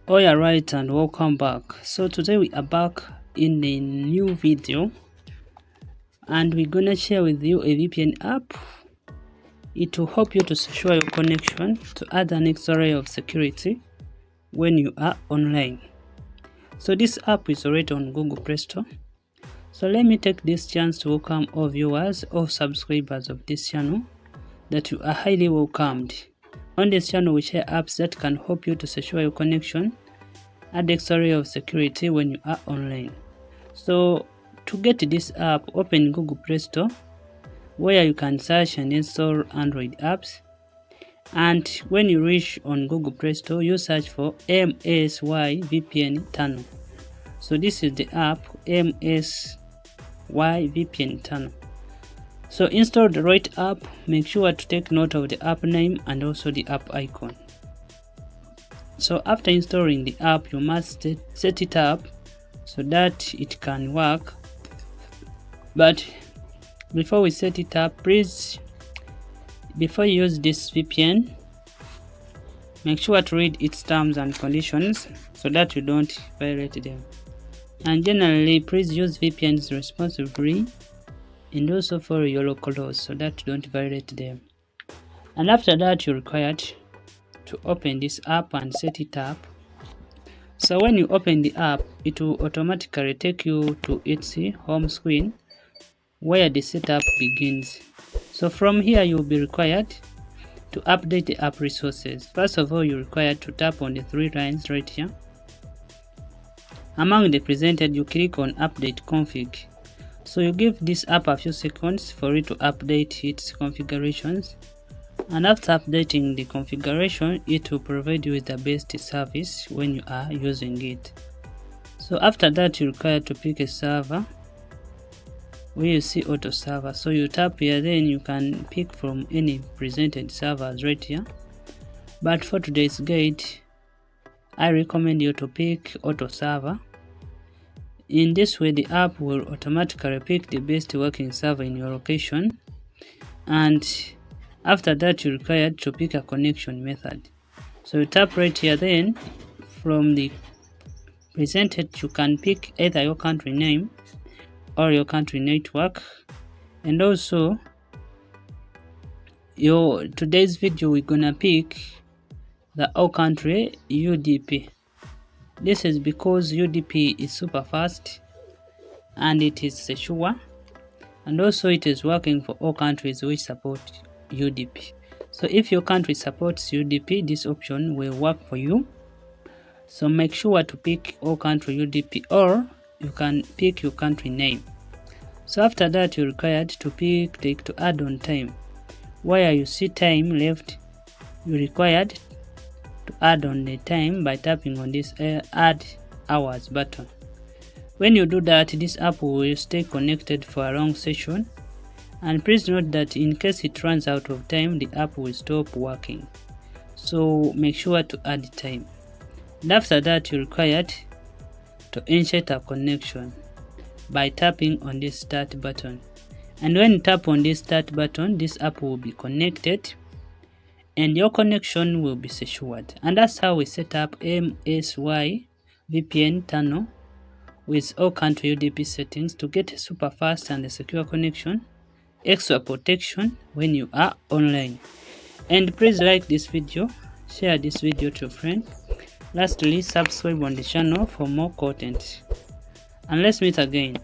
Alright, and welcome back. So today we are back in a new video and we're gonna share with you a VPN app. It will help you to secure your connection to add an extra layer of security when you are online. So this app is already on Google Play Store. So let me take this chance to welcome all viewers or subscribers of this channel that you are highly welcomed. On this channel we share apps that can help you to secure your connection, add extra layer of security when you are online. So to get this app, open Google Play Store where you can search and install Android apps, and when you reach on Google Play Store you search for MSY VPN Tunnel. So this is the app, MSY VPN Tunnel. So install the right app, make sure to take note of the app name and also the app icon. So after installing the app, you must set it up so that it can work. But before we set it up, please, before you use this VPN, make sure to read its terms and conditions so that you don't violate them. And generally, please use VPNs responsibly and also follow your local laws so that you don't violate them. And after that, you're required to open this app and set it up. So when you open the app, it will automatically take you to its home screen where the setup begins. So from here you will be required to update the app resources. First of all, you're required to tap on the three lines right here. Among the presented, you click on update config. So you give this app a few seconds for it to update its configurations, and after updating the configuration, it will provide you with the best service when you are using it. So after that, you're required to pick a server where you see auto server. So you tap here, then you can pick from any presented servers right here. But for today's guide, I recommend you to pick auto server. In this way, the app will automatically pick the best working server in your location, and after that you're required to pick a connection method. So you tap right here, then from the presented you can pick either your country name or your country network, and also today's video we're gonna pick the all country UDP. This is because UDP is super fast and it is secure, and also it is working for all countries which support UDP. So if your country supports UDP, this option will work for you. So make sure to pick all country UDP, or you can pick your country name. So after that, you're required to pick to add on time. Where you see time left, you're required to add on the time by tapping on this add hours button. When you do that, this app will stay connected for a long session, and please note that in case it runs out of time, the app will stop working. So make sure to add time. And after that, you're required to insert a connection by tapping on this start button. And when you tap on this start button, this app will be connected and your connection will be secured. And that's how we set up MSY VPN Tunnel with all country UDP settings to get a super fast and a secure connection, extra protection when you are online. And please like this video, share this video to your friends. Lastly, subscribe on the channel for more content. And let's meet again.